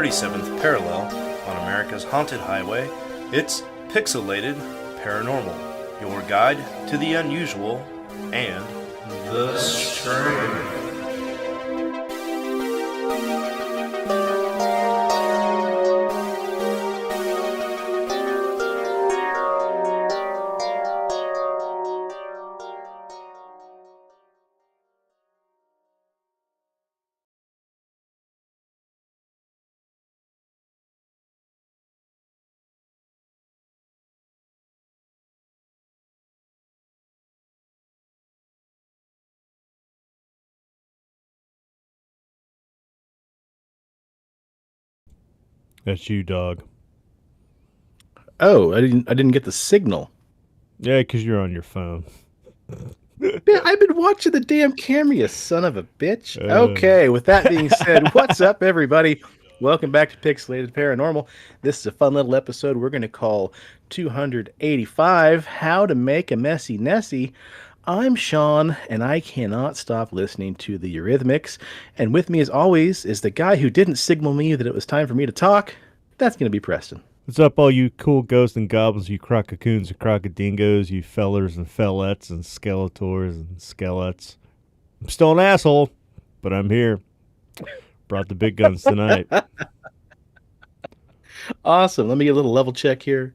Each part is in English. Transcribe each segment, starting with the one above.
37th parallel on America's haunted highway. It's Pixelated Paranormal, your guide to the unusual and the strange. That's you, dog. Oh, I didn't get the signal. Yeah, because you're on your phone. Man, I've been watching the damn camera, you son of a bitch. Uh, Okay, with that being said, what's up, everybody? Welcome back to Pixelated Paranormal. This is a fun little episode we're going to call 285, How to Make a Messy Nessie. I'm Sean, and I cannot stop listening to the Eurythmics. And with me, as always, is the guy who didn't signal me that it was time for me to talk. That's going to be Preston. What's up, all you cool ghosts and goblins, you crococoons and crocodingos, you fellers and fellettes and skeletors and skelettes? I'm still an asshole, but I'm here. Brought the big guns tonight. Awesome. Let me get a little level check here.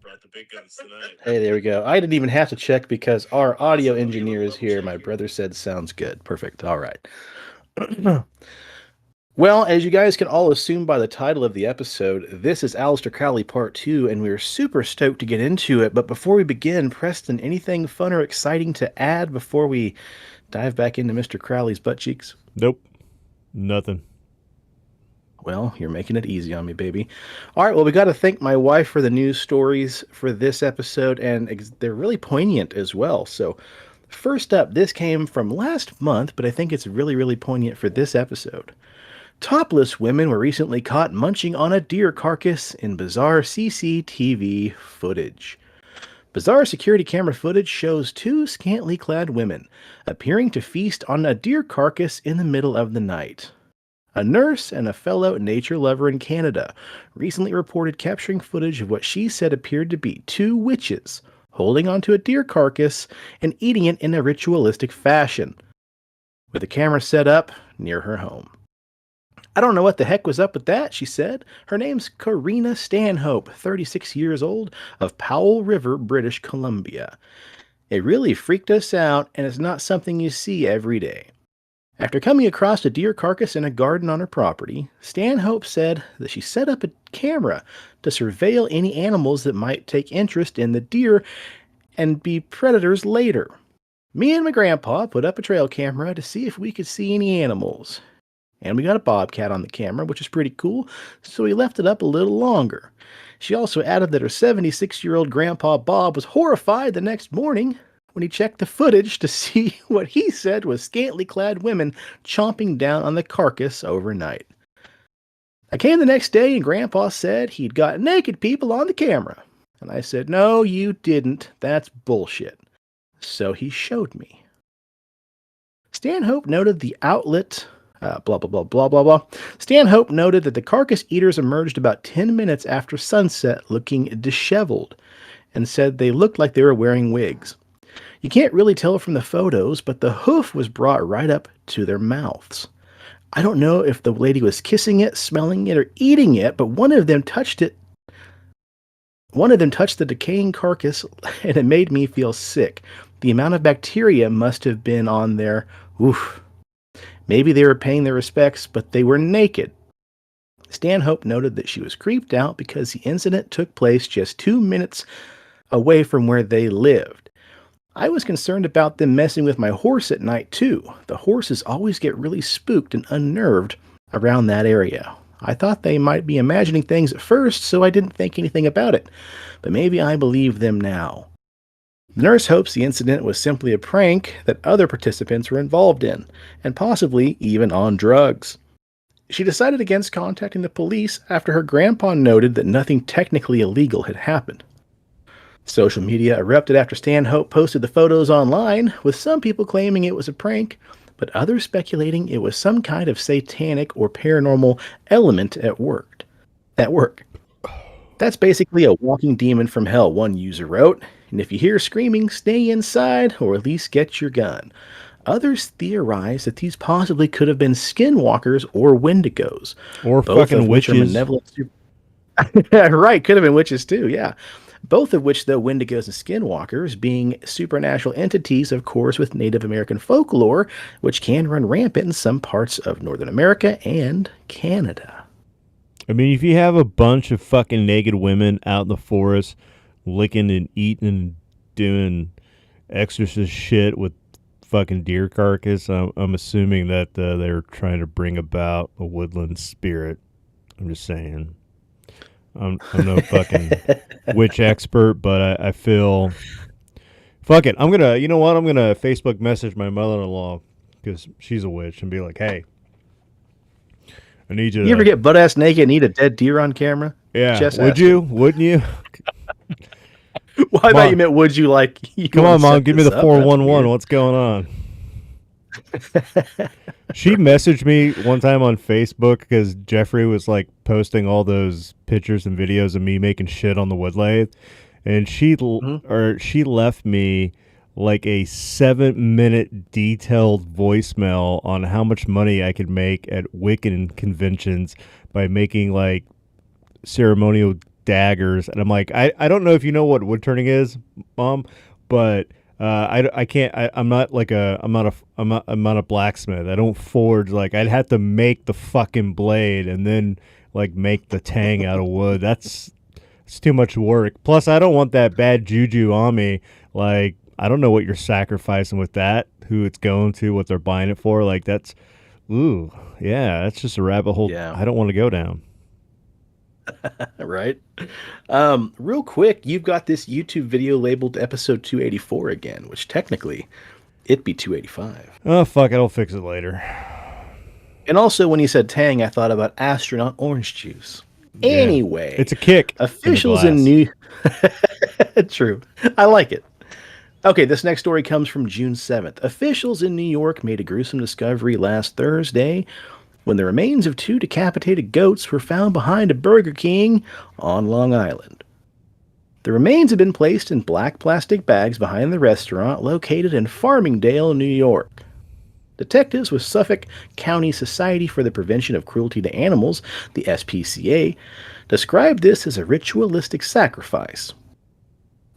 Brought the big guns tonight. Hey, there we go. I didn't even have to check because our audio engineer is here. My brother said sounds good. Perfect. All right. Well, as you guys can all assume by the title of the episode, this is Aleister Crowley Part 2, and we're super stoked to get into it. But before we begin, Preston, anything fun or exciting to add before we dive back into Mr. Crowley's butt cheeks? Nope. Nothing. Well, you're making it easy on me, baby. All right, well, we got to thank my wife for the news stories for this episode, and they're really poignant as well. So, first up, this came from last month, but I think it's really, really poignant for this episode. Topless women were recently caught munching on a deer carcass in bizarre CCTV footage. Bizarre security camera footage shows two scantily clad women appearing to feast on a deer carcass in the middle of the night. A nurse and a fellow nature lover in Canada recently reported capturing footage of what she said appeared to be two witches holding onto a deer carcass and eating it in a ritualistic fashion, with the camera set up near her home. I don't know what the heck was up with that, she said. Her name's Karina Stanhope, 36 years old, of Powell River, British Columbia. It really freaked us out, and it's not something you see every day. After coming across a deer carcass in a garden on her property, Stanhope said that she set up a camera to surveil any animals that might take interest in the deer and be predators later. Me and my grandpa put up a trail camera to see if we could see any animals. And we got a bobcat on the camera, which is pretty cool, so we left it up a little longer. She also added that her 76-year-old grandpa Bob was horrified the next morning when he checked the footage to see what he said was scantily clad women chomping down on the carcass overnight. I came the next day and Grandpa said he'd got naked people on the camera. And I said, "No, you didn't. That's bullshit." So he showed me. Stanhope noted the outlet... blah, blah, blah, blah, blah, blah. Stanhope noted that the carcass eaters emerged about 10 minutes after sunset looking disheveled and said they looked like they were wearing wigs. You can't really tell from the photos, but the hoof was brought right up to their mouths. I don't know if the lady was kissing it, smelling it, or eating it, but one of them touched it. One of them touched the decaying carcass, and it made me feel sick. The amount of bacteria must have been on there. Oof. Maybe they were paying their respects, but they were naked. Stanhope noted that she was creeped out because the incident took place just 2 minutes away from where they lived. I was concerned about them messing with my horse at night, too. The horses always get really spooked and unnerved around that area. I thought they might be imagining things at first, so I didn't think anything about it. But maybe I believe them now. The nurse hopes the incident was simply a prank that other participants were involved in, and possibly even on drugs. She decided against contacting the police after her grandpa noted that nothing technically illegal had happened. Social media erupted after Stanhope posted the photos online, with some people claiming it was a prank, but others speculating it was some kind of satanic or paranormal element at work. At work. That's basically a walking demon from hell, one user wrote. And if you hear screaming, stay inside or at least get your gun. Others theorize that these possibly could have been skinwalkers or wendigos, Or both fucking of which are witches. malevolent. Right, could have been witches too, yeah. Both of which, though, wendigos and skinwalkers, being supernatural entities, of course, with Native American folklore, which can run rampant in some parts of Northern America and Canada. I mean, if you have a bunch of fucking naked women out in the forest licking and eating and doing exorcist shit with fucking deer carcass, I'm assuming that they're trying to bring about a woodland spirit. I'm just saying. I'm no fucking witch expert, but I feel. Fuck it. You know what? I'm going to Facebook message my mother-in-law because she's a witch and be like, hey, I need you to. You ever get butt ass naked and eat a dead deer on camera? Yeah. Just Would asking. you? Wouldn't you? Well, I thought you meant would you like. You Come wanna on, Mom. set Give me this the up? That's 411. weird. What's going on? She messaged me one time on Facebook because Jeffrey was like posting all those pictures and videos of me making shit on the wood lathe, and she left me like a 7-minute detailed voicemail on how much money I could make at Wiccan conventions by making like ceremonial daggers. And I'm like, I don't know if you know what wood turning is, Mom, but I can't. I'm not like I'm not a blacksmith. I don't forge. Like I'd have to make the fucking blade and then like make the tang out of wood. It's too much work. Plus, I don't want that bad juju on me. Like I don't know what you're sacrificing with that. Who it's going to, what they're buying it for. Like that's, ooh, yeah, that's just a rabbit hole. Yeah. I don't want to go down. Right. Real quick, you've got this YouTube video labeled episode 284 again, which technically it'd be 285. Oh fuck! I'll fix it later. And also, when you said tang, I thought about astronaut orange juice. Anyway, It's a kick. officials in in the New True. I like it. Okay, this next story comes from June 7th. Officials in New York made a gruesome discovery last Thursday when the remains of 2 decapitated goats were found behind a Burger King on Long Island. The remains had been placed in black plastic bags behind the restaurant located in Farmingdale, New York. Detectives with Suffolk County Society for the Prevention of Cruelty to Animals, the SPCA, described this as a ritualistic sacrifice.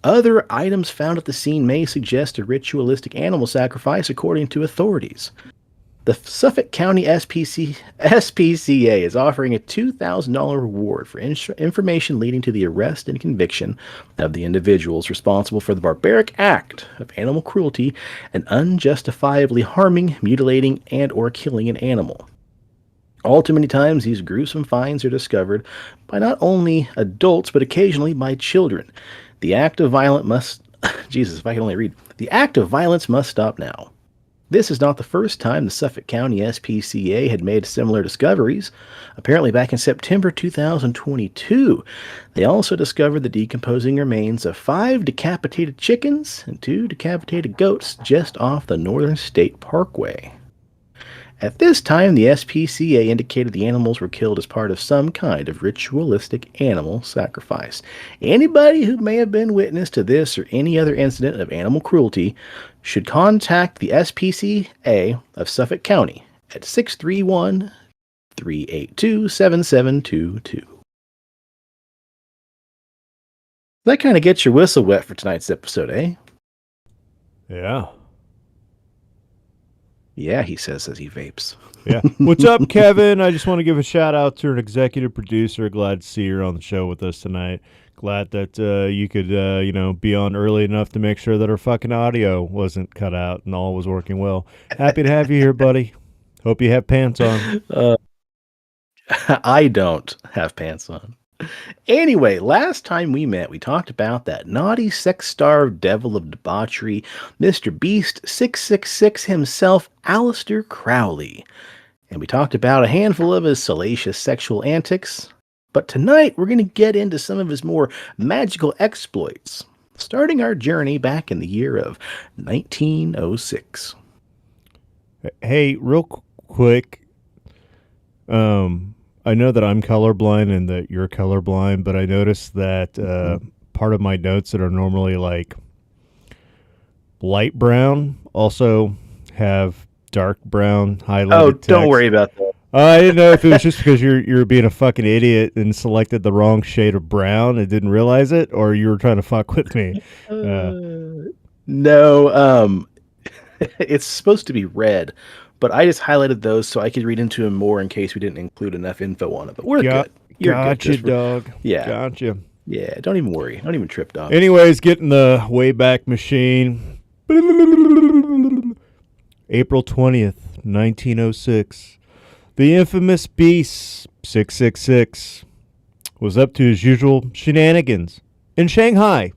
Other items found at the scene may suggest a ritualistic animal sacrifice, according to authorities. The Suffolk County SPCA is offering a $2,000 reward for information leading to the arrest and conviction of the individuals responsible for the barbaric act of animal cruelty and unjustifiably harming, mutilating, and or killing an animal. All too many times, these gruesome finds are discovered by not only adults, but occasionally by children. The act of violence must... Jesus, if I can only read. The act of violence must stop now. This is not the first time the Suffolk County SPCA had made similar discoveries. Apparently back in September 2022, they also discovered the decomposing remains of 5 decapitated chickens and 2 decapitated goats just off the Northern State Parkway. At this time, the SPCA indicated the animals were killed as part of some kind of ritualistic animal sacrifice. Anybody who may have been witness to this or any other incident of animal cruelty should contact the SPCA of Suffolk County at 631-382-7722. That kind of gets your whistle wet for tonight's episode, eh? Yeah. Yeah, he says as he vapes. Yeah. What's up, Kevin? I just want to give a shout out to an executive producer. Glad to see her on the show with us tonight. Glad that you could, be on early enough to make sure that our fucking audio wasn't cut out and all was working well. Happy to have you here, buddy. Hope you have pants on. I don't have pants on. Anyway, last time we met, we talked about that naughty, sex-starved devil of debauchery, Mr. Beast 666 himself, Aleister Crowley. And we talked about a handful of his salacious sexual antics. But tonight, we're going to get into some of his more magical exploits. starting our journey back in the year of 1906. Hey, real quick, I know that I'm colorblind and that you're colorblind, but I noticed that part of my notes that are normally like light brown also have dark brown highlighted Oh, text. don't worry about that. I didn't know if it was just because you're being a fucking idiot and selected the wrong shade of brown and didn't realize it, or you were trying to fuck with me. No, it's supposed to be red, but I just highlighted those so I could read into them more in case we didn't include enough info on it. But we're good. You're good. Gotcha, dog. Yeah. Gotcha. Yeah, don't even worry. Don't even trip, dog. Anyways, getting the Wayback Machine. April 20th, 1906. The infamous Beast 666 was up to his usual shenanigans in Shanghai,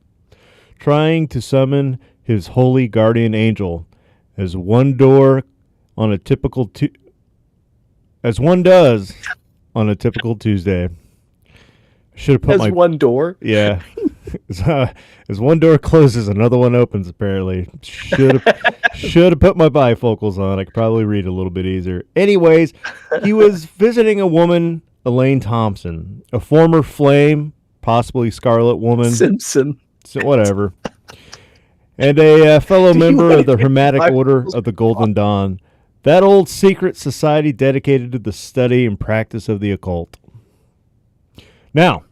trying to summon his holy guardian angel as one does on a typical Tuesday. Should have put As one door. Yeah. As one door closes, another one opens, apparently. Should have put my bifocals on. I could probably read a little bit easier. Anyways, he was visiting a woman, Elaine Thompson, a former Flame, possibly Scarlet Woman. Simpson. So whatever. And a fellow member of the Hermetic Order of the Golden Dawn. That old secret society dedicated to the study and practice of the occult. Now,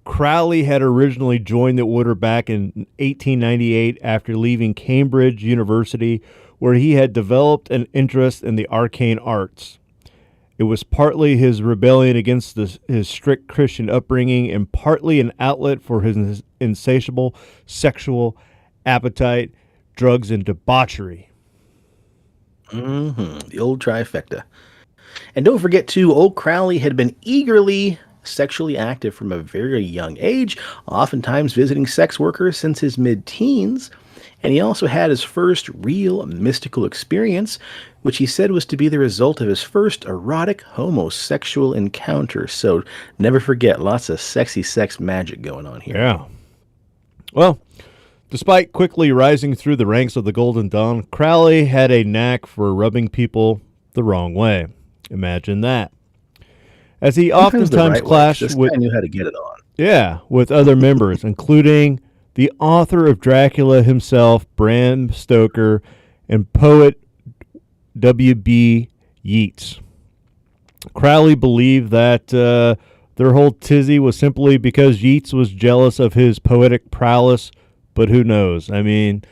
Crowley had originally joined the order back in 1898 after leaving Cambridge University, where he had developed an interest in the arcane arts. It was partly his rebellion against his strict Christian upbringing and partly an outlet for his insatiable sexual appetite, drugs, and debauchery. The old trifecta. And don't forget, too, old Crowley had been eagerly sexually active from a very young age, oftentimes visiting sex workers since his mid-teens. And he also had his first real mystical experience, which he said was to be the result of his first erotic homosexual encounter. So never forget, lots of sexy sex magic going on here. Yeah. Well, despite quickly rising through the ranks of the Golden Dawn, Crowley had a knack for rubbing people the wrong way. Imagine that. As he oftentimes clashed with... I knew how to get it on. Yeah, with other members, including the author of Dracula himself, Bram Stoker, and poet W.B. Yeats. Crowley believed that their whole tizzy was simply because Yeats was jealous of his poetic prowess, but who knows? I mean,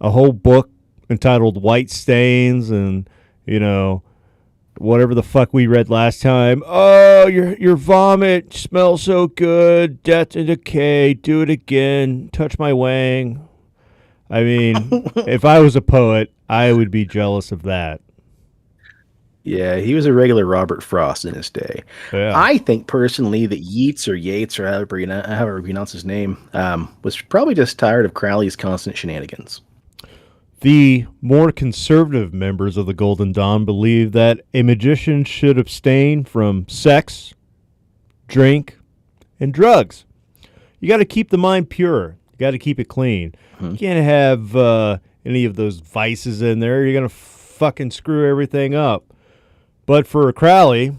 a whole book entitled White Stains and, whatever the fuck we read last time. Oh, your vomit smells so good. Death and decay. Do it again. Touch my wang. I mean, if I was a poet, I would be jealous of that. Yeah, he was a regular Robert Frost in his day. Yeah. I think personally that Yeats or however you pronounce his name, was probably just tired of Crowley's constant shenanigans. The more conservative members of the Golden Dawn believe that a magician should abstain from sex, drink, and drugs. You got to keep the mind pure. You got to keep it clean. You can't have any of those vices in there. You're going to fucking screw everything up. But for Crowley,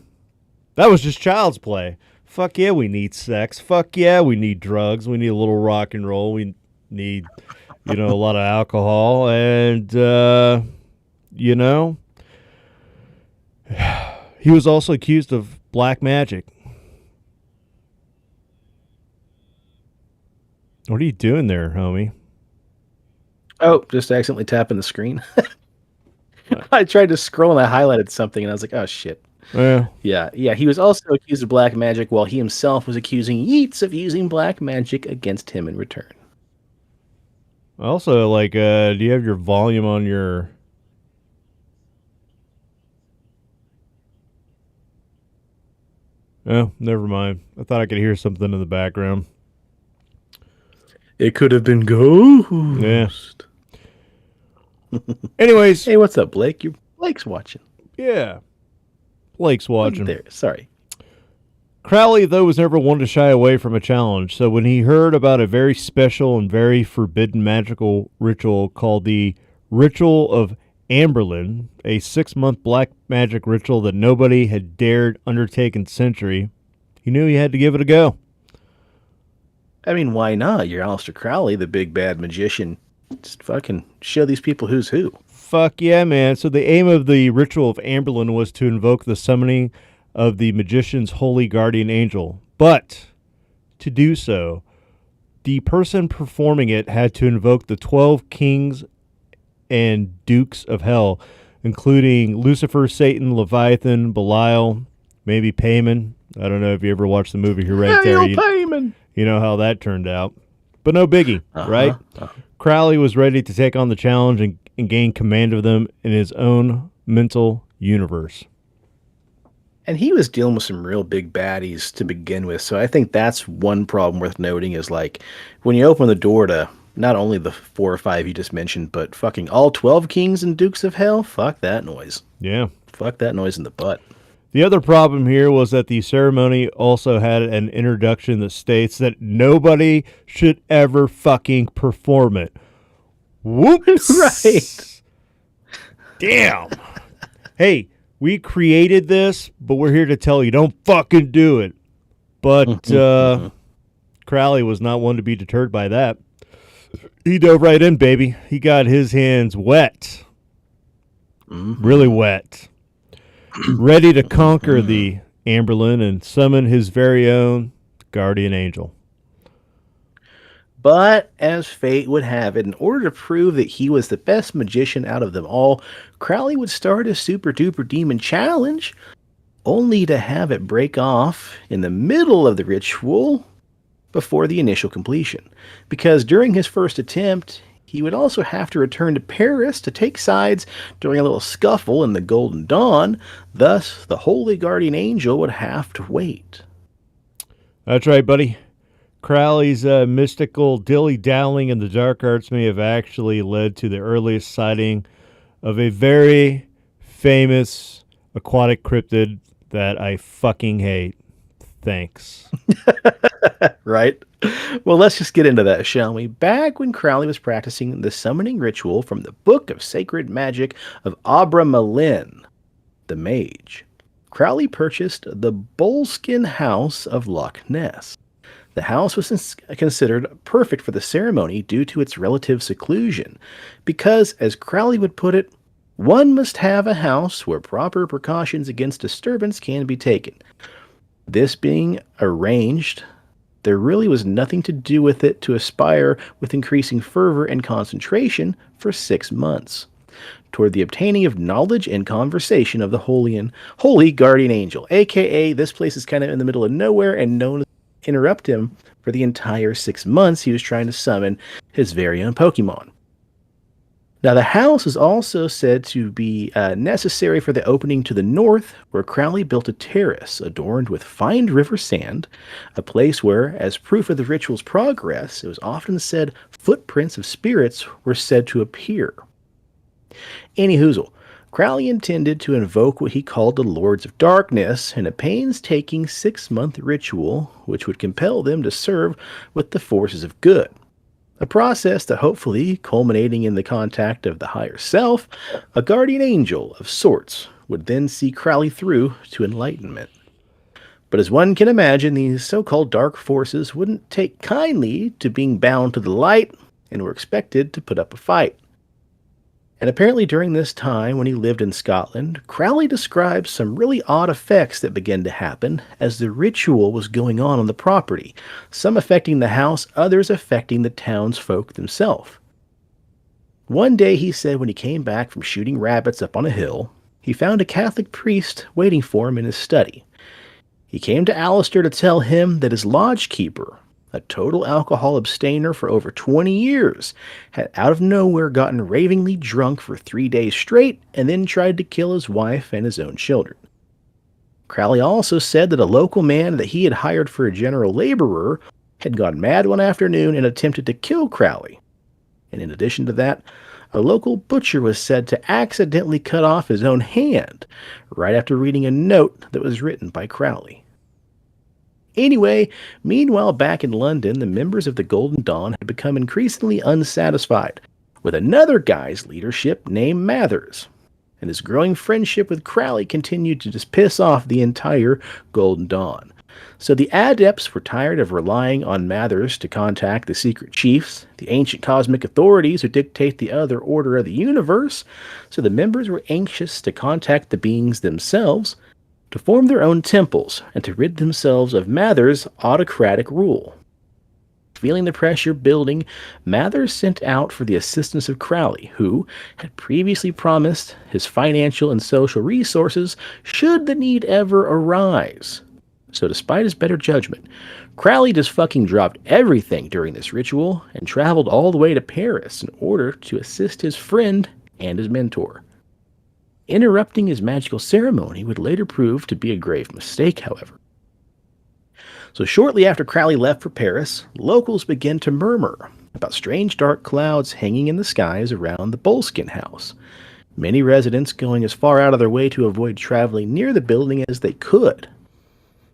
that was just child's play. Fuck yeah, we need sex. Fuck yeah, we need drugs. We need a little rock and roll. We need... a lot of alcohol, and, he was also accused of black magic. What are you doing there, homie? Oh, just accidentally tapping the screen. I tried to scroll and I highlighted something, and I was like, oh, shit. Yeah, he was also accused of black magic, while he himself was accusing Yeats of using black magic against him in return. Also, do you have your volume on your... Oh, never mind. I thought I could hear something in the background. It could have been Ghost. Yeah. Anyways. Hey, what's up, Blake? Blake's watching. Yeah. Blake's watching. There. Sorry. Crowley, though, was never one to shy away from a challenge, so when he heard about a very special and very forbidden magical ritual called the Ritual of Amberlin, a 6-month black magic ritual that nobody had dared undertake in century, he knew he had to give it a go. I mean, why not? You're Aleister Crowley, the big bad magician. Just fucking show these people who's who. Fuck yeah, man. So the aim of the Ritual of Amberlin was to invoke the summoning of the magician's holy guardian angel. But to do so, the person performing it had to invoke the 12 kings and dukes of hell, including Lucifer, Satan, Leviathan, Belial, maybe Payman. I don't know if you ever watched the movie Hereditary. Payman! You know how that turned out. But no biggie, right? Crowley was ready to take on the challenge and gain command of them in his own mental universe. And he was dealing with some real big baddies to begin with. So I think that's one problem worth noting is like when you open the door to not only the 4 or 5 you just mentioned, but fucking all 12 kings and dukes of hell, fuck that noise. Yeah. Fuck that noise in the butt. The other problem here was that the ceremony also had an introduction that states that nobody should ever fucking perform it. Whoops. Right. Damn. Hey, we created this, but we're here to tell you, don't fucking do it. But Crowley was not one to be deterred by that. He dove right in, baby. He got his hands wet. Really wet. Ready to conquer the Amberlin and summon his very own guardian angel. But as fate would have it, in order to prove that he was the best magician out of them all, Crowley would start a super duper demon challenge, only to have it break off in the middle of the ritual before the initial completion. Because during his first attempt, he would also have to return to Paris to take sides during a little scuffle in the Golden Dawn. Thus, the Holy Guardian Angel would have to wait. That's right, buddy. Crowley's mystical dilly-dallying in the dark arts may have actually led to the earliest sighting of a very famous aquatic cryptid that I fucking hate. Thanks. Right? Well, let's just get into that, shall we? Back when Crowley was practicing the summoning ritual from the Book of Sacred Magic of Abramelin, the mage, Crowley purchased the Bullskin House of Loch Ness. The house was considered perfect for the ceremony due to its relative seclusion, because, as Crowley would put it, one must have a house where proper precautions against disturbance can be taken. This being arranged, there really was nothing to do with it to aspire with increasing fervor and concentration for 6 months, toward the obtaining of knowledge and conversation of the holy guardian angel, aka this place is kind of in the middle of nowhere and no one interrupt him for the entire 6 months he was trying to summon his very own Pokemon. Now, the house is also said to be necessary for the opening to the north, where Crowley built a terrace adorned with fine river sand, a place where, as proof of the ritual's progress, it was often said footprints of spirits were said to appear. Anyhoozle, Crowley intended to invoke what he called the Lords of Darkness in a painstaking 6-month ritual, which would compel them to serve with the forces of good. A process that hopefully, culminating in the contact of the higher self, a guardian angel of sorts, would then see Crowley through to enlightenment. But as one can imagine, these so-called dark forces wouldn't take kindly to being bound to the light and were expected to put up a fight. And apparently during this time, when he lived in Scotland, Crowley describes some really odd effects that began to happen as the ritual was going on the property, some affecting the house, others affecting the townsfolk themselves. One day, he said, when he came back from shooting rabbits up on a hill, he found a Catholic priest waiting for him in his study. He came to Aleister to tell him that his lodge keeper, a total alcohol abstainer for over 20 years, had out of nowhere gotten ravingly drunk for 3 days straight and then tried to kill his wife and his own children. Crowley also said that a local man that he had hired for a general laborer had gone mad one afternoon and attempted to kill Crowley. And in addition to that, a local butcher was said to accidentally cut off his own hand right after reading a note that was written by Crowley. Anyway, meanwhile, back in London, the members of the Golden Dawn had become increasingly unsatisfied with another guy's leadership named Mathers. And his growing friendship with Crowley continued to just piss off the entire Golden Dawn. So the adepts were tired of relying on Mathers to contact the secret chiefs, the ancient cosmic authorities who dictate the other order of the universe. So the members were anxious to contact the beings themselves, to form their own temples, and to rid themselves of Mathers' autocratic rule. Feeling the pressure building, Mathers sent out for the assistance of Crowley, who had previously promised his financial and social resources should the need ever arise. So despite his better judgment, Crowley just fucking dropped everything during this ritual and traveled all the way to Paris in order to assist his friend and his mentor. Interrupting his magical ceremony would later prove to be a grave mistake, however. So shortly after Crowley left for Paris, locals began to murmur about strange dark clouds hanging in the skies around the Boleskine house, many residents going as far out of their way to avoid traveling near the building as they could.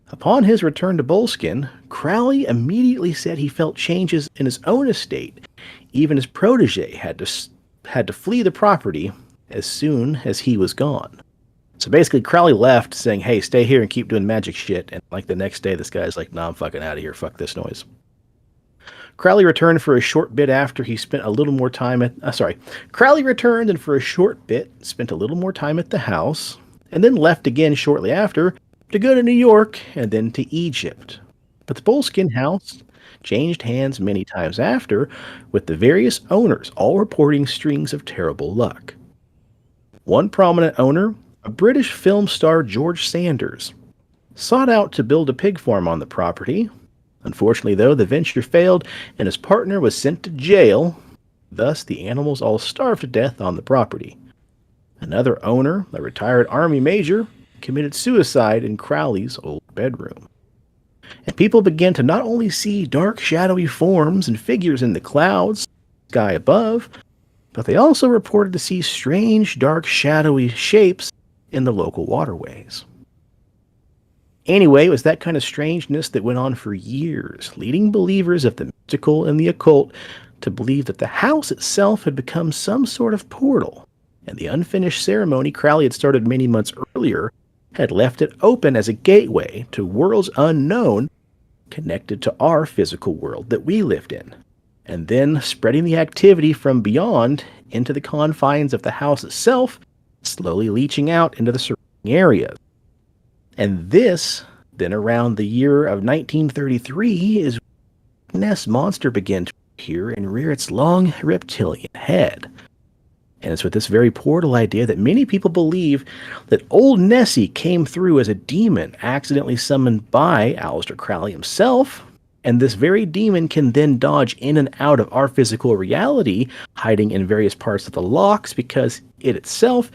Upon his return to Boleskine, Crowley immediately said he felt changes in his own estate. Even his protege had to flee the property as soon as he was gone. So basically, Crowley left saying, hey, stay here and keep doing magic shit. And like the next day, this guy's like, nah, I'm fucking out of here. Fuck this noise. Crowley returned for a short bit after he spent a little more time at... Crowley returned and for a short bit spent a little more time at the house and then left again shortly after to go to New York and then to Egypt. But the Boleskine house changed hands many times after, with the various owners all reporting strings of terrible luck. One prominent owner, a British film star George Sanders, sought out to build a pig farm on the property. Unfortunately, though, the venture failed and his partner was sent to jail. Thus, the animals all starved to death on the property. Another owner, a retired Army major, committed suicide in Crowley's old bedroom. And people began to not only see dark, shadowy forms and figures in the clouds, sky above, but they also reported to see strange, dark, shadowy shapes in the local waterways. Anyway, it was that kind of strangeness that went on for years, leading believers of the mystical and the occult to believe that the house itself had become some sort of portal, and the unfinished ceremony Crowley had started many months earlier had left it open as a gateway to worlds unknown connected to our physical world that we lived in, and then spreading the activity from beyond into the confines of the house itself, slowly leaching out into the surrounding areas. And this, then around the year of 1933, is when the Ness monster began to appear and rear its long reptilian head. And it's with this very portal idea that many people believe that old Nessie came through as a demon accidentally summoned by Aleister Crowley himself, and this very demon can then dodge in and out of our physical reality, hiding in various parts of the locks because it itself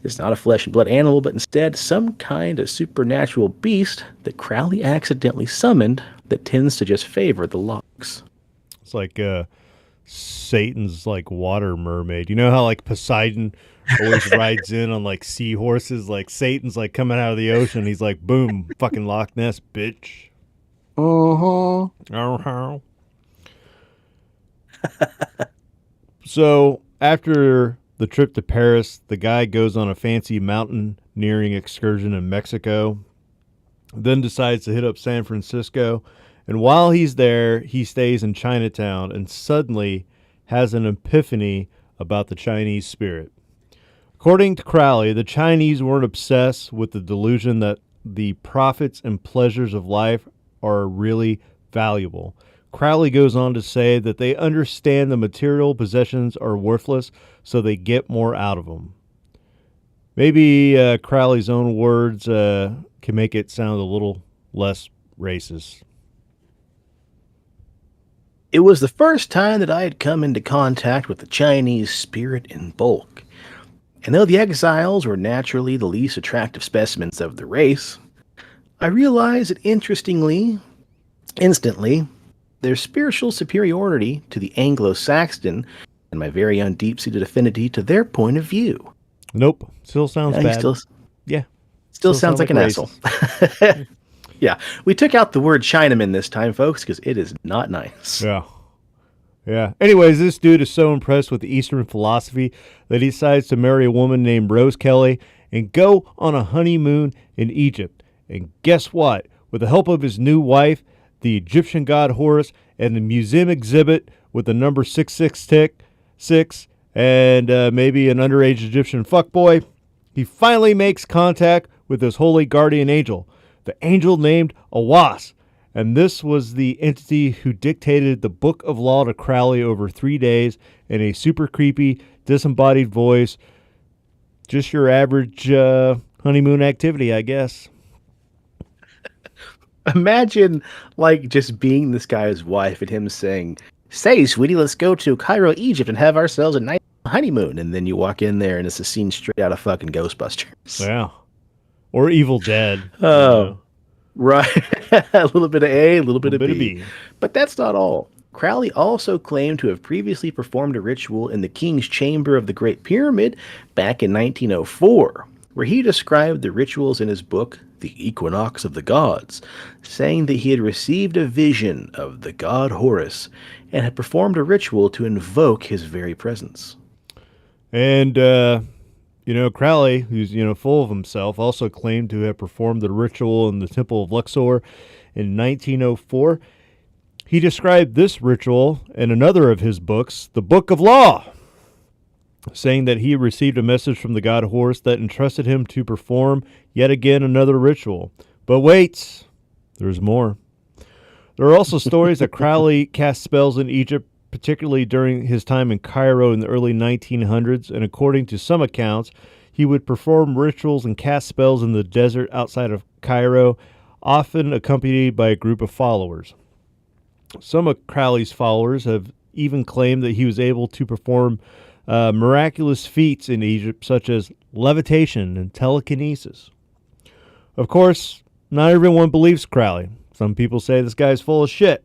is not a flesh and blood animal, but instead some kind of supernatural beast that Crowley accidentally summoned that tends to just favor the locks. It's like Satan's like water mermaid. You know how like Poseidon always rides in on like seahorses? Like Satan's like coming out of the ocean. He's like, boom, fucking Loch Ness, bitch. Uh-huh. So after the trip to Paris, the guy goes on a fancy mountaineering excursion in Mexico, then decides to hit up San Francisco. And while he's there, he stays in Chinatown and suddenly has an epiphany about the Chinese spirit. According to Crowley, the Chinese weren't obsessed with the delusion that the profits and pleasures of life are really valuable. Crowley goes on to say that they understand the material possessions are worthless, so they get more out of them. Maybe Crowley's own words can make it sound a little less racist. It was the first time that I had come into contact with the Chinese spirit in bulk. And though the exiles were naturally the least attractive specimens of the race, I realized that instantly, their spiritual superiority to the Anglo-Saxon and my very own deep-seated affinity to their point of view. Nope. Still sounds bad. Still sounds like an asshole. Yeah, we took out the word Chinaman this time, folks, because it is not nice. Yeah. Yeah. Anyways, this dude is so impressed with Eastern philosophy that he decides to marry a woman named Rose Kelly and go on a honeymoon in Egypt. And guess what? With the help of his new wife, the Egyptian god Horus, and the museum exhibit with the number 666 and maybe an underage Egyptian fuckboy, he finally makes contact with his holy guardian angel, the angel named Awas. And this was the entity who dictated the Book of Law to Crowley over 3 days in a super creepy, disembodied voice. Just your average honeymoon activity, I guess. Imagine, like, just being this guy's wife and him saying, "Say, sweetie, let's go to Cairo, Egypt and have ourselves a nice honeymoon." And then you walk in there and it's a scene straight out of fucking Ghostbusters. Yeah. Or Evil Dead. Oh, right. A little bit of A, a little bit of bit of B. B. But that's not all. Crowley also claimed to have previously performed a ritual in the King's Chamber of the Great Pyramid back in 1904, where he described the rituals in his book, The Equinox of the Gods, saying that he had received a vision of the god Horus and had performed a ritual to invoke his very presence. And, Crowley, who's, full of himself, also claimed to have performed the ritual in the Temple of Luxor in 1904. He described this ritual in another of his books, the Book of Law, saying that he received a message from the god Horus that entrusted him to perform yet again another ritual. But wait, there's more. There are also stories that Crowley cast spells in Egypt, particularly during his time in Cairo in the early 1900s, and according to some accounts, he would perform rituals and cast spells in the desert outside of Cairo, often accompanied by a group of followers. Some of Crowley's followers have even claimed that he was able to perform miraculous feats in Egypt, such as levitation and telekinesis. Of course, not everyone believes Crowley. Some people say this guy's full of shit.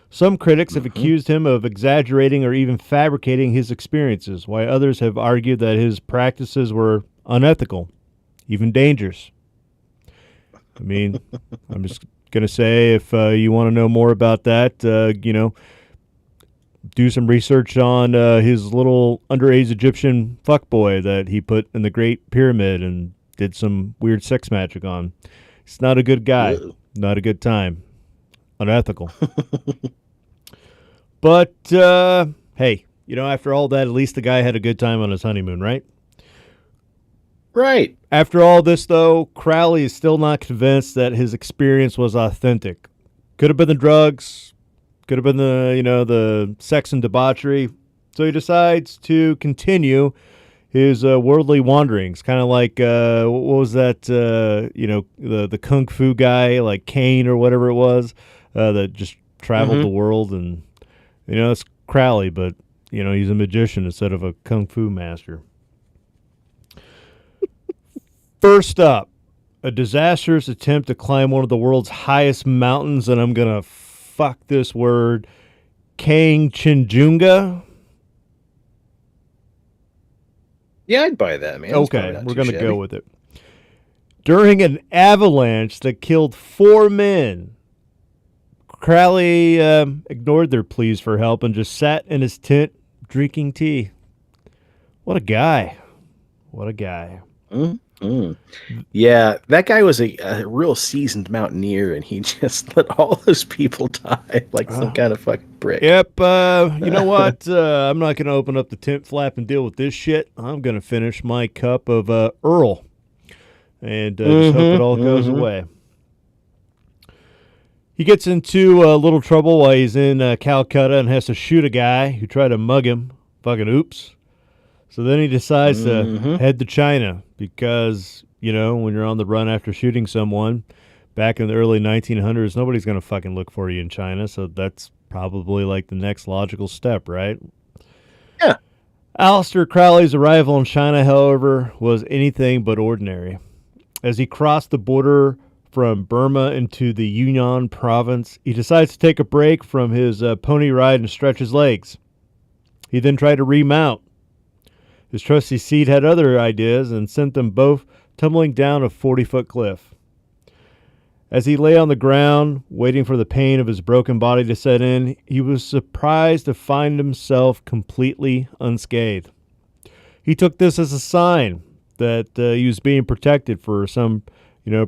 Some critics have accused him of exaggerating or even fabricating his experiences, while others have argued that his practices were unethical, even dangerous. I mean, I'm just going to say, if you want to know more about that, do some research on his little underage Egyptian fuckboy that he put in the Great Pyramid and did some weird sex magic on. He's not a good guy. Ew. Not a good time. Unethical. But, hey, after all that, at least the guy had a good time on his honeymoon, right? Right. After all this, though, Crowley is still not convinced that his experience was authentic. Could have been the drugs, could have been the sex and debauchery. So he decides to continue his worldly wanderings, kind of like what was that? The kung fu guy, like Kane or whatever it was, that just traveled the world, and it's Crowley, but he's a magician instead of a kung fu master. First up, a disastrous attempt to climb one of the world's highest mountains, and I'm going to fuck this word, Kangchenjunga. Yeah, I'd buy that, man. Okay, we're going to go with it. During an avalanche that killed 4 men, Crowley ignored their pleas for help and just sat in his tent drinking tea. What a guy. What a guy. Yeah, that guy was a real seasoned mountaineer, and he just let all those people die like some kind of fucking prick. Yep. You know what? I'm not going to open up the tent flap and deal with this shit. I'm going to finish my cup of Earl and just hope it all goes away. He gets into a little trouble while he's in Calcutta and has to shoot a guy who tried to mug him. Fucking oops. So then he decides to head to China because, when you're on the run after shooting someone back in the early 1900s, nobody's going to fucking look for you in China. So that's probably like the next logical step, right? Yeah. Aleister Crowley's arrival in China, however, was anything but ordinary. As he crossed the border from Burma into the Yunnan province, he decides to take a break from his pony ride and stretch his legs. He then tried to remount. His trusty steed had other ideas and sent them both tumbling down a 40-foot cliff. As he lay on the ground, waiting for the pain of his broken body to set in, he was surprised to find himself completely unscathed. He took this as a sign that he was being protected for some,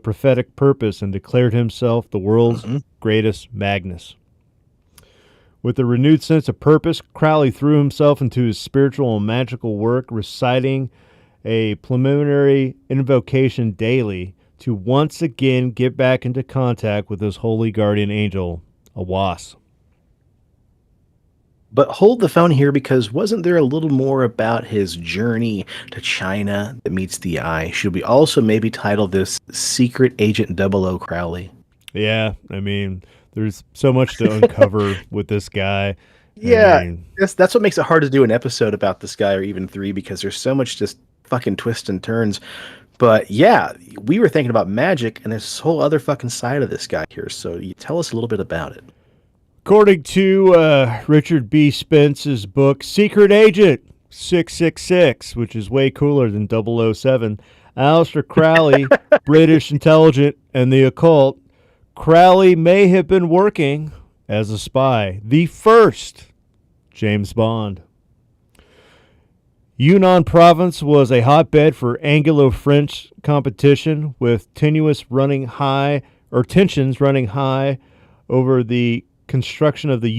prophetic purpose, and declared himself the world's greatest Magnus. With a renewed sense of purpose, Crowley threw himself into his spiritual and magical work, reciting a preliminary invocation daily to once again get back into contact with his holy guardian angel, a wasp. But hold the phone here, because wasn't there a little more about his journey to China that meets the eye? Should we also maybe title this Secret Agent 00 Crowley? Yeah, I mean, there's so much to uncover with this guy. Yeah, I mean, that's what makes it hard to do an episode about this guy, or even 3, because there's so much just fucking twists and turns. But yeah, we were thinking about magic, and there's this whole other fucking side of this guy here. So you tell us a little bit about it. according to Richard B. Spence's book, Secret Agent 666, which is way cooler than 007, Aleister Crowley, British intelligence and the occult, Crowley may have been working as a spy, the first James Bond. Yunnan province was a hotbed for Anglo-French competition, with tensions running high over the construction of the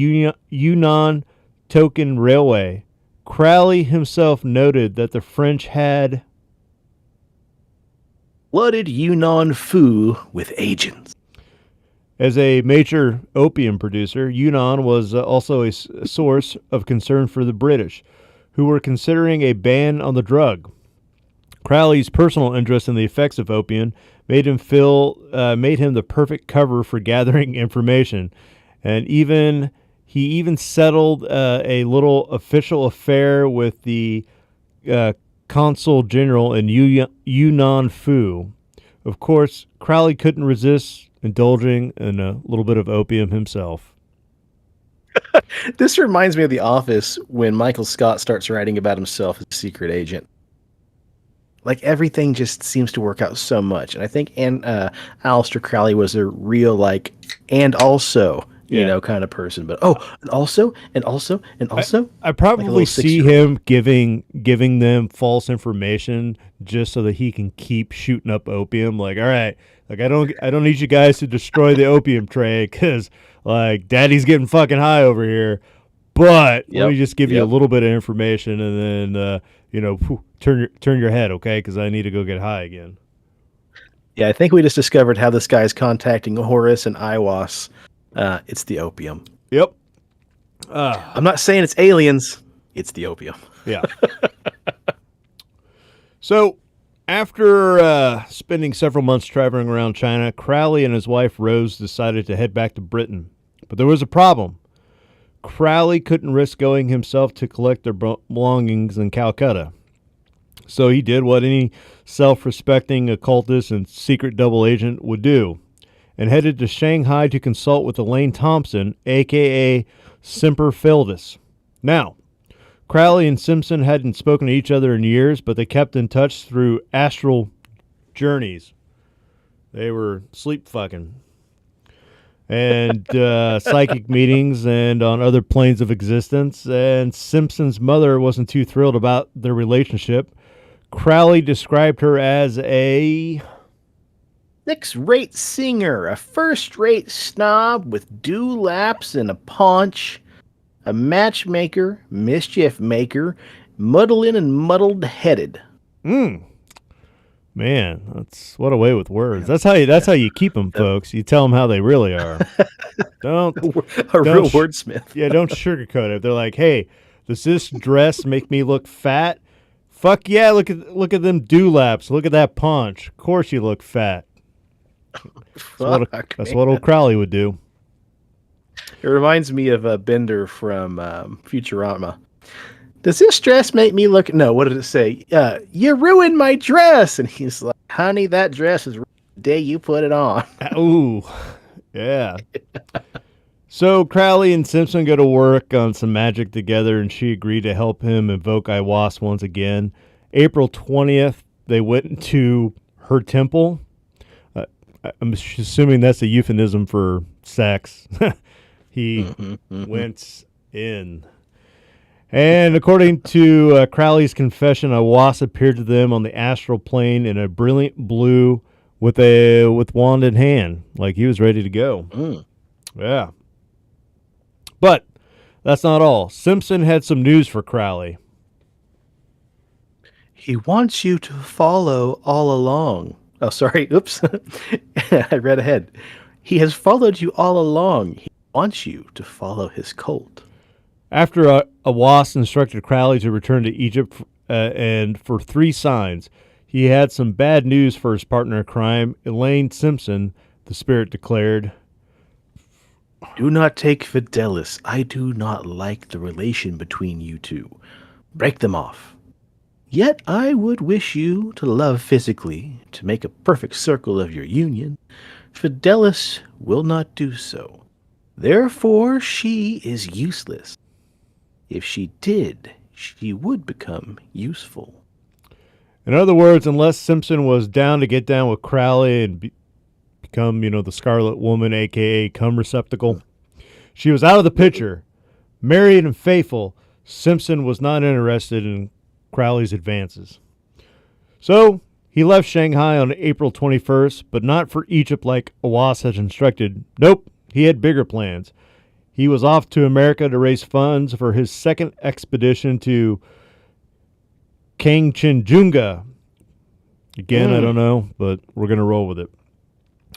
Yunnan Token Railway. Crowley himself noted that the French had flooded Yunnan Fu with agents. As a major opium producer, Yunnan was also a source of concern for the British, who were considering a ban on the drug. Crowley's personal interest in the effects of opium made him the perfect cover for gathering information, and he even settled a little official affair with the consul general in Yunnan Fu. Of course, Crowley couldn't resist indulging in a little bit of opium himself. This reminds me of The Office when Michael Scott starts writing about himself as a secret agent. Like, everything just seems to work out so much. And I think Aleister Crowley was a real, and also, kind of person. But, and also. I probably see him giving them false information just so that he can keep shooting up opium. Like, all right, I don't need you guys to destroy the opium trade, because Daddy's getting fucking high over here. But let me just give you a little bit of information, and then turn your head, okay? Because I need to go get high again. Yeah, I think we just discovered how this guy's contacting Horus and Iwas. It's the opium. Yep. I'm not saying it's aliens. It's the opium. Yeah. So, after spending several months traveling around China, Crowley and his wife Rose decided to head back to Britain. But there was a problem. Crowley couldn't risk going himself to collect their belongings in Calcutta. So he did what any self-respecting occultist and secret double agent would do, and headed to Shanghai to consult with Elaine Thompson, a.k.a. Semper Fildus. Now, Crowley and Simpson hadn't spoken to each other in years, but they kept in touch through astral journeys. They were sleep fucking. And psychic meetings and on other planes of existence. And Simpson's mother wasn't too thrilled about their relationship. Crowley described her as a sixth-rate singer, a first-rate snob with dewlaps and a paunch, a matchmaker, mischief maker, muddlin' and muddled-headed. Man, what a way with words. That's how you keep them, folks. You tell them how they really are. Don't real wordsmith. Yeah, don't sugarcoat it. They're like, hey, does this dress make me look fat? Fuck yeah! Look at them dewlaps. Look at that paunch. Of course you look fat. That's what old Crowley would do. It reminds me of Bender from Futurama. Does this dress make me look... No, what did it say? You ruined my dress! And he's like, honey, that dress is the day you put it on. Ooh, yeah. So Crowley and Simpson go to work on some magic together, and she agreed to help him invoke Iwas once again. April 20th, they went into her temple. I'm assuming that's a euphemism for sex. He went in. And according to Crowley's confession, a wasp appeared to them on the astral plane in a brilliant blue with wand in hand, like he was ready to go. Yeah. But that's not all. Simpson had some news for Crowley. He wants you to follow all along. Oh, sorry. Oops. I read ahead. He has followed you all along. He wants you to follow his cult. After a wasp instructed Crowley to return to Egypt and for 3 signs, he had some bad news for his partner in crime, Elaine Simpson, the spirit declared. Do not take Fidelis. I do not like the relation between you two. Break them off. Yet I would wish you to love physically, to make a perfect circle of your union. Fidelis will not do so. Therefore she is useless. If she did, she would become useful. In other words, unless Simpson was down to get down with Crowley and become, the Scarlet Woman, a.k.a. cum receptacle, she was out of the picture. Married and faithful, Simpson was not interested in Crowley's advances. So he left Shanghai on April 21st, but not for Egypt like Awas had instructed. Nope, he had bigger plans. He was off to America to raise funds for his second expedition to Kangchenjunga. Again, I don't know, but we're going to roll with it.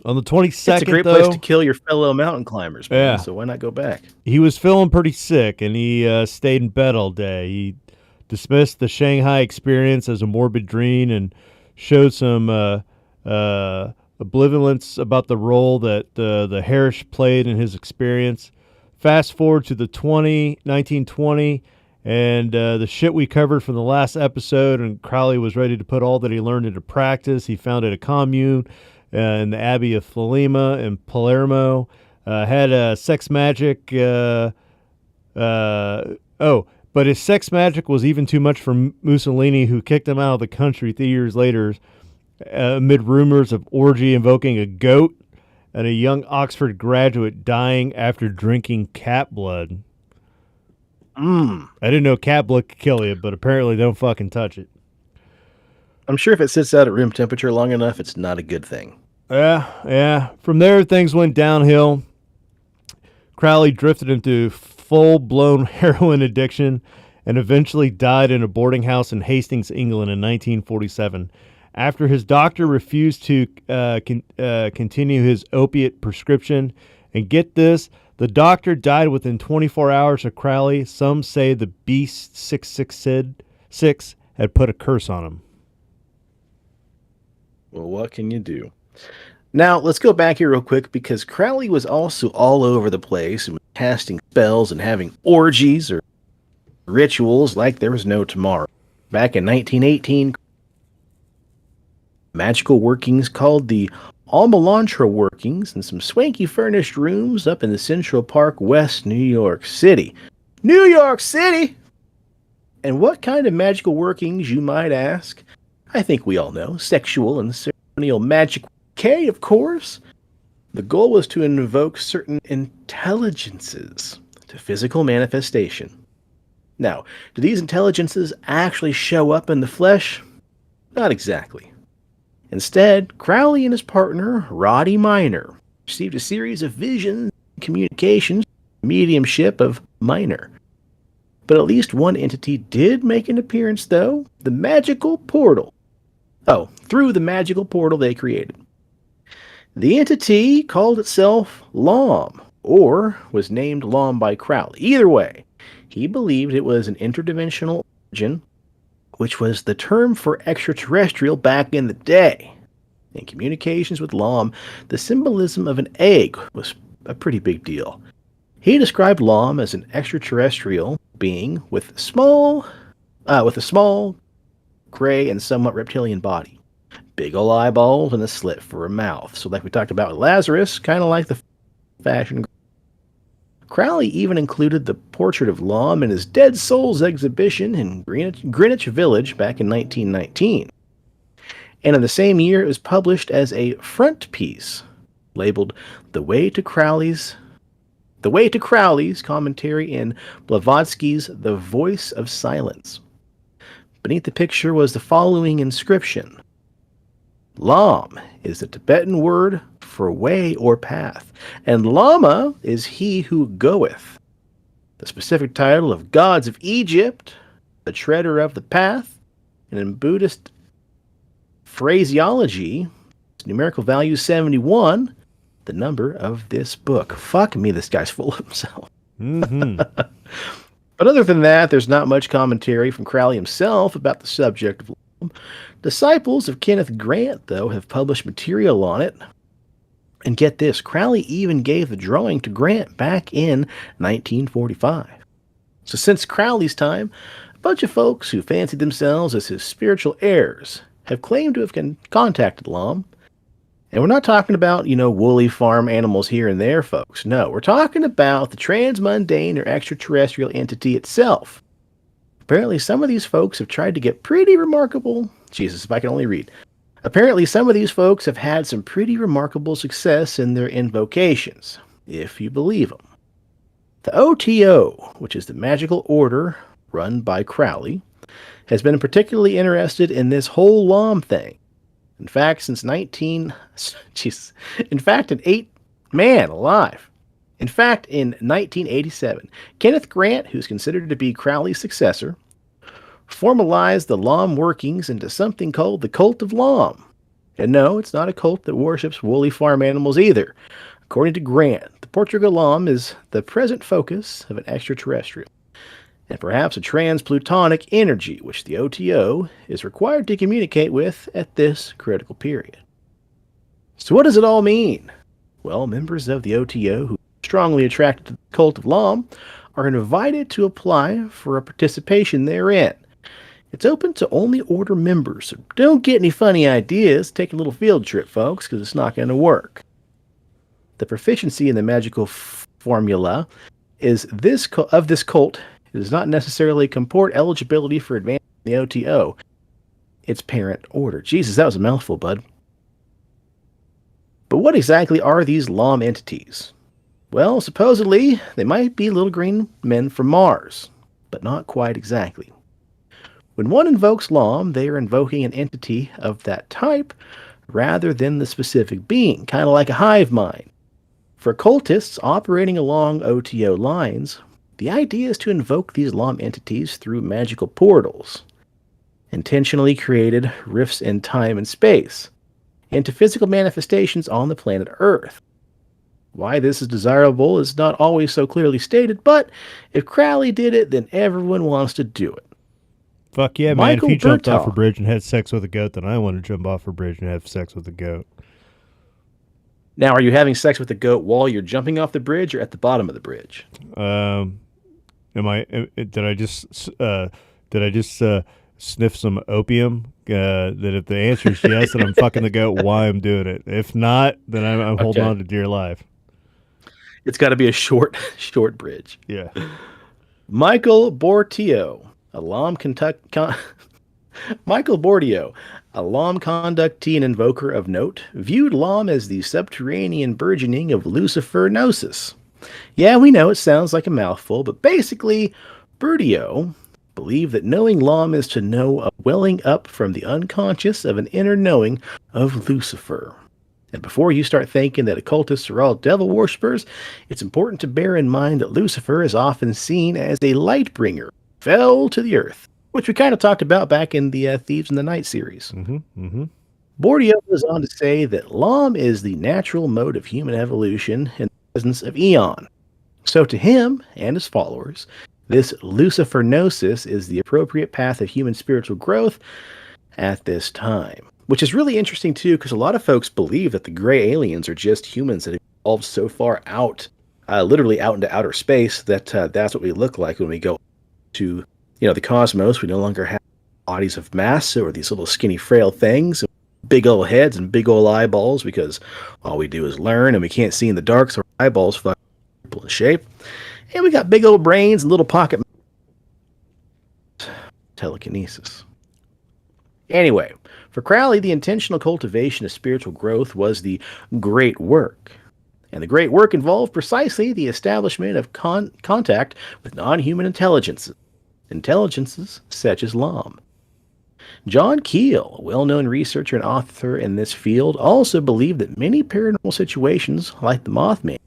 On the 22nd, it's a great place to kill your fellow mountain climbers, man, yeah. So why not go back? He was feeling pretty sick, and he stayed in bed all day. He dismissed the Shanghai experience as a morbid dream and showed some ambivalence about the role that the Harish played in his experience. Fast forward to the 1920, and the shit we covered from the last episode, and Crowley was ready to put all that he learned into practice. He founded a commune in the Abbey of Thelema in Palermo, had sex magic. But his sex magic was even too much for Mussolini, who kicked him out of the country 3 years later amid rumors of orgy invoking a goat and a young Oxford graduate dying after drinking cat blood. I didn't know cat blood could kill you, but apparently don't fucking touch it. I'm sure if it sits out at room temperature long enough, it's not a good thing. Yeah. From there, things went downhill. Crowley drifted into full-blown heroin addiction and eventually died in a boarding house in Hastings, England in 1947. After his doctor refused to continue his opiate prescription. And get this, the doctor died within 24 hours of Crowley. Some say the Beast 666 had put a curse on him. Well, what can you do? Now, let's go back here real quick, because Crowley was also all over the place and casting spells and having orgies or rituals like there was no tomorrow. Back in 1918, magical workings called the Almalantra workings in some swanky furnished rooms up in the Central Park, West New York City. New York City! And what kind of magical workings, you might ask? I think we all know. Sexual and ceremonial magic. Okay, of course. The goal was to invoke certain intelligences to physical manifestation. Now, do these intelligences actually show up in the flesh? Not exactly. Instead, Crowley and his partner, Roddy Minor, received a series of visions and communications, mediumship of Minor. But at least one entity did make an appearance, though, the magical portal. Oh, through the magical portal they created. The entity called itself Lom, or was named Lom by Crowley. Either way, he believed it was an interdimensional origin, which was the term for extraterrestrial back in the day. In communications with Lom, the symbolism of an egg was a pretty big deal. He described Lom as an extraterrestrial being with a small, gray, and somewhat reptilian body. Big ol' eyeballs and a slit for a mouth. So like we talked about with Lazarus, kind of like the fashion. Crowley even included the portrait of Lom in his Dead Souls exhibition in Greenwich Village back in 1919. And in the same year, it was published as a front piece labeled The Way to Crowley's commentary in Blavatsky's The Voice of Silence. Beneath the picture was the following inscription. Lam is the Tibetan word for way or path, and Lama is he who goeth. The specific title of gods of Egypt, the treader of the path, and in Buddhist phraseology, numerical value 71, the number of this book. Fuck me, this guy's full of himself. Mm-hmm. But other than that, there's not much commentary from Crowley himself about the subject of Lam. Disciples of Kenneth Grant, though, have published material on it. And get this, Crowley even gave the drawing to Grant back in 1945. So since Crowley's time, a bunch of folks who fancied themselves as his spiritual heirs have claimed to have contacted Lam. And we're not talking about, woolly farm animals here and there, folks. No, we're talking about the transmundane or extraterrestrial entity itself. Apparently, some of these folks have tried to get pretty remarkable. Jesus, if I can only read. Apparently, some of these folks have had some pretty remarkable success in their invocations, if you believe them. The OTO, which is the magical order run by Crowley, has been particularly interested in this whole Lam thing. In fact, in 1987, Kenneth Grant, who's considered to be Crowley's successor, formalized the Lam workings into something called the Cult of Lam. And no, it's not a cult that worships woolly farm animals either. According to Grant, the Portugal Lam is the present focus of an extraterrestrial, and perhaps a transplutonic energy, which the OTO is required to communicate with at this critical period. So what does it all mean? Well, members of the OTO who are strongly attracted to the Cult of Lam are invited to apply for a participation therein. It's open to only order members, so don't get any funny ideas. Take a little field trip, folks, because it's not going to work. The proficiency in the magical formula is this cult. It does not necessarily comport eligibility for advancing the OTO, its parent order. Jesus, that was a mouthful, bud. But what exactly are these Lam entities? Well, supposedly, they might be little green men from Mars, but not quite exactly. When one invokes Lam, they are invoking an entity of that type rather than the specific being, kind of like a hive mind. For cultists operating along OTO lines, the idea is to invoke these Lam entities through magical portals, intentionally created rifts in time and space, into physical manifestations on the planet Earth. Why this is desirable is not always so clearly stated, but if Crowley did it, then everyone wants to do it. Fuck yeah, Michael man. If you jumped off a Berthold. bridge and had sex with a goat, then I want to jump off a bridge and have sex with a goat. Now, are you having sex with the goat while you're jumping off the bridge or at the bottom of the bridge? Did I just sniff some opium? That if the answer is yes, then I'm fucking the goat while I'm doing it. If not, then I'm holding on to dear life. It's got to be a short bridge. Yeah. Michael Bortio, a Lam Michael Bortio, a Lam conductee and invoker of note, viewed Lam as the subterranean burgeoning of Lucifer Gnosis. Yeah, we know it sounds like a mouthful, but basically, Bortio believed that knowing Lam is to know a welling up from the unconscious of an inner knowing of Lucifer. And before you start thinking that occultists are all devil worshippers, it's important to bear in mind that Lucifer is often seen as a light bringer, fell to the earth, which we kind of talked about back in the Thieves in the Night series. Bortio goes on to say that Lam is the natural mode of human evolution in the presence of Eon. So to him and his followers, this Lucifer Gnosis is the appropriate path of human spiritual growth at this time. Which is really interesting, too, because a lot of folks believe that the gray aliens are just humans that have evolved so far out, literally out into outer space, that that's what we look like when we go to, the cosmos. We no longer have bodies of mass or these little skinny, frail things, big old heads and big old eyeballs, because all we do is learn, and we can't see in the dark, so our eyeballs fuck in shape. And we got big old brains and little pocket telekinesis. Anyway, For Crowley, the intentional cultivation of spiritual growth was the great work. And the great work involved precisely the establishment of contact with non-human intelligences such as LOM. John Keel, a well-known researcher and author in this field, also believed that many paranormal situations, like the Mothman,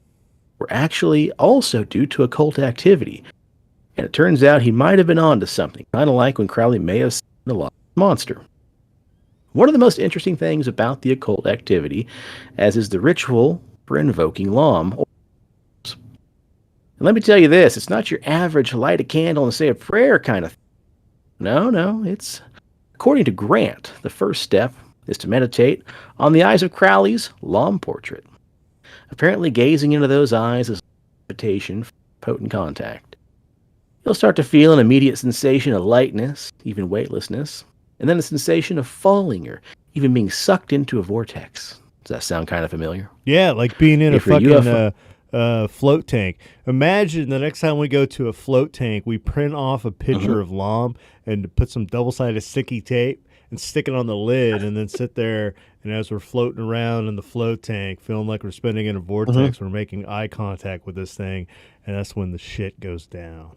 were actually also due to occult activity. And it turns out he might have been onto something, kind of like when Crowley may have seen the Loch Ness Monster. One of the most interesting things about the occult activity, as is the ritual for invoking LOM. And let me tell you this, it's not your average light a candle and say a prayer kind of thing. No, it's, according to Grant, the first step is to meditate on the eyes of Crowley's LOM portrait. Apparently gazing into those eyes is an invitation for potent contact. You'll start to feel an immediate sensation of lightness, even weightlessness, and then a sensation of falling or even being sucked into a vortex. Does that sound kind of familiar? Yeah, like being in a If you're fucking float tank. Imagine the next time we go to a float tank, we print off a picture of LOM and put some double-sided sticky tape and stick it on the lid and then sit there, and as we're floating around in the float tank, feeling like we're spinning in a vortex, we're making eye contact with this thing, and that's when the shit goes down.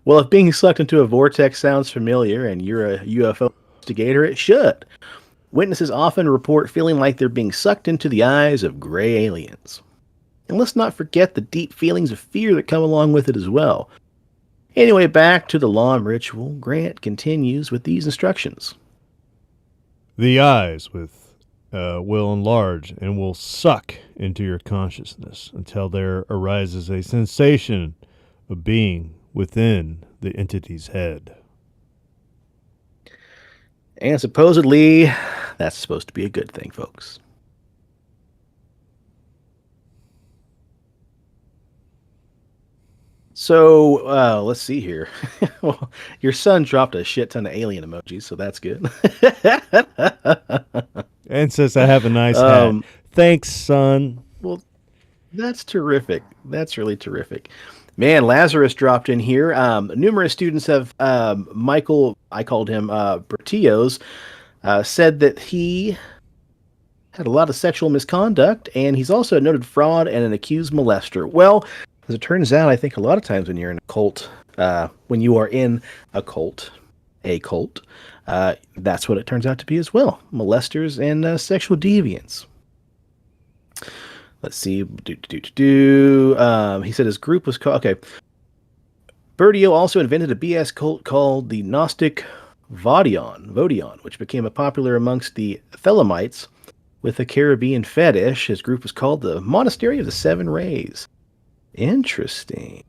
Well, if being sucked into a vortex sounds familiar and you're a UFO investigator, it should. Witnesses often report feeling like they're being sucked into the eyes of gray aliens. And let's not forget the deep feelings of fear that come along with it as well. Anyway, back to the LOM ritual, Grant continues with these instructions. The eyes will enlarge and will suck into your consciousness until there arises a sensation of being within the entity's head. And supposedly, that's supposed to be a good thing, folks. So, let's see here. Well, your son dropped a shit ton of alien emojis, so that's good. And says, I have a nice hat. Thanks, son. Well, that's terrific. That's really terrific. Man, Lazarus dropped in here. Numerous students have, Michael, I called him Bertios, said that he had a lot of sexual misconduct, and he's also a noted fraud and an accused molester. Well, as it turns out, I think a lot of times when you're in a cult, when you are in a cult, that's what it turns out to be as well. Molesters and sexual deviants. Let's see. He said his group was called... Okay. Bertio also invented a BS cult called the Gnostic Vodion, which became popular amongst the Thelemites with a Caribbean fetish. His group was called the Monastery of the Seven Rays. Interesting.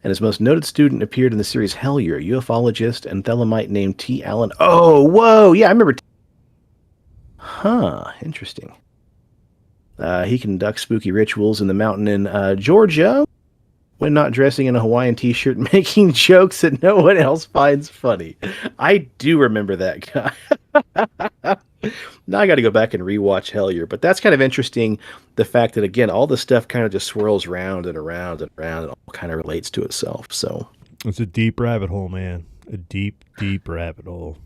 And his most noted student appeared in the series Hellier, a ufologist and Thelemite named T. Allen. Oh, whoa! Yeah, I remember. Interesting. He conducts spooky rituals in the mountain in Georgia when not dressing in a Hawaiian t-shirt and making jokes that no one else finds funny. I do remember that guy. Now I got to go back and rewatch Hellier, but that's kind of interesting. The fact that, again, all the stuff kind of just swirls round and around and around and all kind of relates to itself. So it's a deep rabbit hole, man. A deep, deep rabbit hole.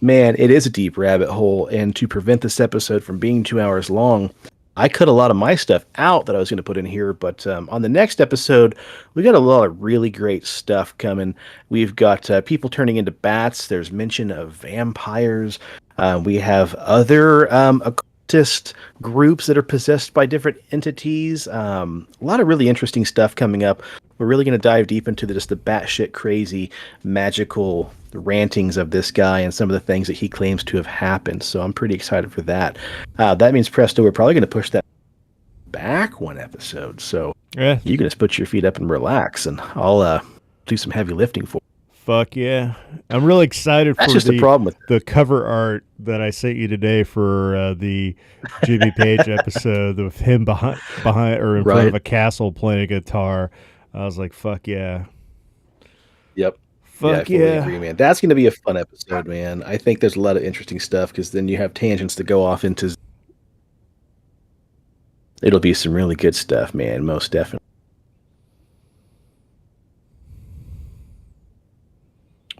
Man, it is a deep rabbit hole. And to prevent this episode from being 2 hours long, I cut a lot of my stuff out that I was going to put in here, but on the next episode, we got a lot of really great stuff coming. We've got people turning into bats. There's mention of vampires. We have other occultist groups that are possessed by different entities. A lot of really interesting stuff coming up. We're really going to dive deep into just the batshit crazy magical rantings of this guy and some of the things that he claims to have happened. So I'm pretty excited for that. That means, Presto, we're probably going to push that back one episode. So yeah, you can just put your feet up and relax, and I'll do some heavy lifting for you. Fuck yeah. I'm really excited That's for just the problem with the cover art that I sent you today for the Jimmy Page episode with him behind or in front of a castle playing a guitar. I was like, fuck yeah. Yep. Fuck yeah. I fully agree, man. That's going to be a fun episode, man. I think there's a lot of interesting stuff because then you have tangents to go off into. It'll be some really good stuff, man. Most definitely.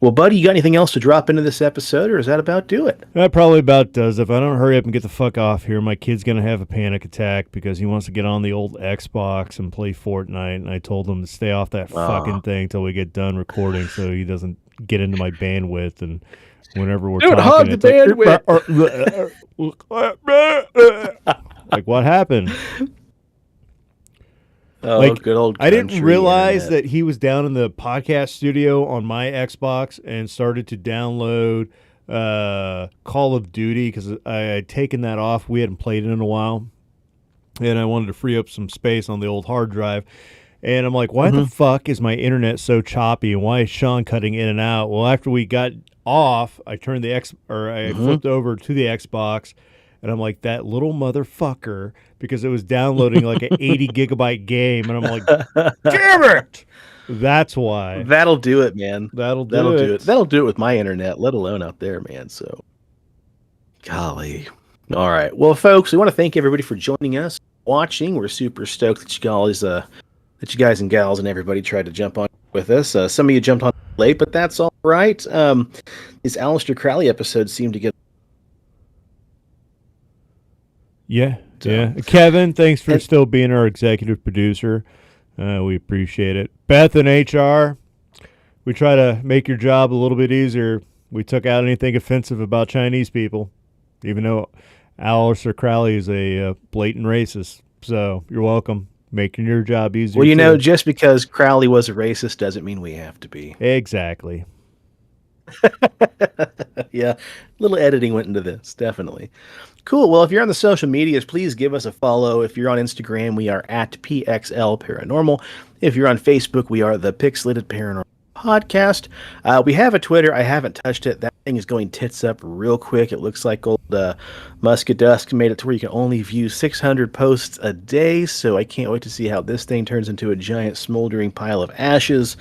Well, buddy, you got anything else to drop into this episode, or does that about do it? That probably about does. If I don't hurry up and get the fuck off here, my kid's going to have a panic attack because he wants to get on the old Xbox and play Fortnite. And I told him to stay off that fucking thing until we get done recording so he doesn't get into my bandwidth. And whenever we're Dude, talking, hug the bandwidth. Like, what happened? Oh, like, good old I didn't country realize internet. that he was down in the podcast studio on my Xbox and started to download Call of Duty because I had taken that off. We hadn't played it in a while, and I wanted to free up some space on the old hard drive. And I'm like, why the fuck is my internet so choppy, and why is Sean cutting in and out? Well, after we got off, I turned I flipped over to the Xbox. And I'm like, that little motherfucker, because it was downloading like an 80 gigabyte game. And I'm like, damn it! That's why. That'll do it, man. That'll do it. That'll do it with my internet, let alone out there, man. So, golly. All right. Well, folks, we want to thank everybody for joining us, watching. We're super stoked that you guys and gals and everybody tried to jump on with us. Some of you jumped on late, but that's all right. These Aleister Crowley episodes seem to get. Yeah. Kevin, thanks for still being our executive producer. We appreciate it. Beth and HR, we try to make your job a little bit easier. We took out anything offensive about Chinese people, even though Aleister Crowley is a blatant racist. So you're welcome. Making your job easier. Well, you know, just because Crowley was a racist doesn't mean we have to be. Exactly. Yeah, a little editing went into this, definitely. Cool. Well, if you're on the social medias, please give us a follow. If you're on Instagram, we are at PXL Paranormal. If you're on Facebook, we are the Pixelated Paranormal Podcast. We have a Twitter. I haven't touched it. That thing is going tits up real quick. It looks like old Muscadusk made it to where you can only view 600 posts a day. So I can't wait to see how this thing turns into a giant smoldering pile of ashes.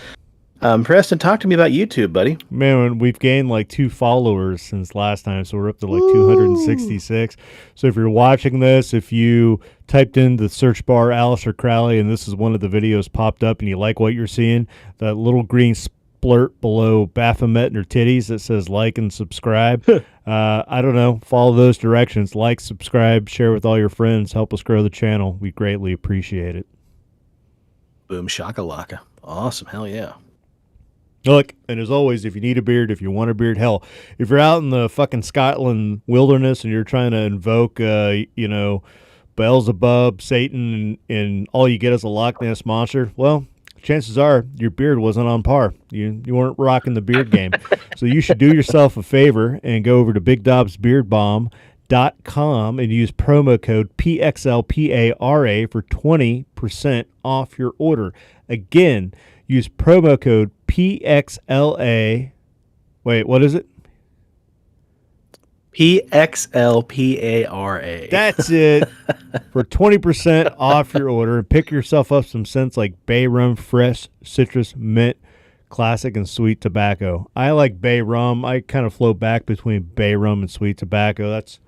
Preston, talk to me about YouTube, buddy. Man, we've gained like 2 followers since last time, so we're up to like 266. So if you're watching this, if you typed in the search bar Aleister Crowley and this is one of the videos popped up and you like what you're seeing, that little green splurt below Baphomet and her titties that says like and subscribe. I don't know. Follow those directions. Like, subscribe, share with all your friends. Help us grow the channel. We greatly appreciate it. Boom shakalaka. Awesome. Hell yeah. Look, and as always, if you need a beard, if you want a beard, hell, if you're out in the fucking Scotland wilderness and you're trying to invoke, Beelzebub, Satan, and all you get is a Loch Ness monster, well, chances are your beard wasn't on par. You weren't rocking the beard game. So you should do yourself a favor and go over to BigDobsBeardBomb.com and use promo code PXLPARA for 20% off your order. Again, use promo code PXLA. Wait, what is it? PXLPARA. That's it. For 20% off your order. Pick yourself up some scents like bay rum, fresh, citrus, mint, classic, and sweet tobacco. I like bay rum. I kind of float back between bay rum and sweet tobacco. That's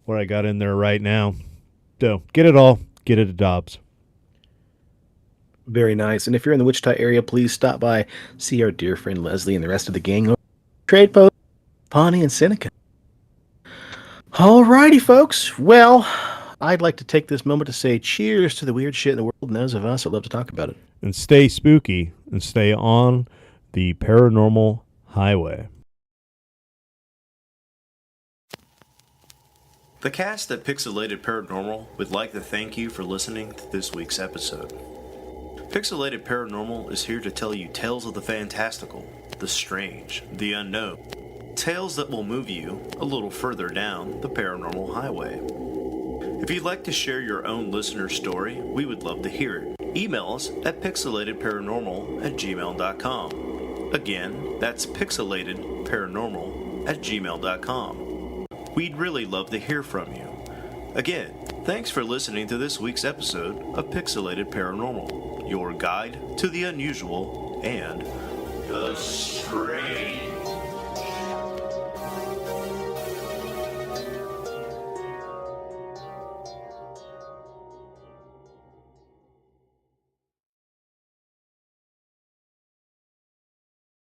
what I got in there right now. So get it all. Get it at Dobbs. Very nice. And if you're in the Wichita area, please stop by, see our dear friend Leslie and the rest of the gang over at Trade Post, Pawnee, and Seneca. Alrighty, folks. Well, I'd like to take this moment to say cheers to the weird shit in the world and those of us that love to talk about it. And stay spooky and stay on the paranormal highway. The cast at Pixelated Paranormal would like to thank you for listening to this week's episode. Pixelated Paranormal is here to tell you tales of the fantastical, the strange, the unknown. Tales that will move you a little further down the paranormal highway. If you'd like to share your own listener story, we would love to hear it. Email us at pixelatedparanormal@gmail.com. Again, that's pixelatedparanormal@gmail.com. We'd really love to hear from you. Again, thanks for listening to this week's episode of Pixelated Paranormal, your guide to the unusual and the strange.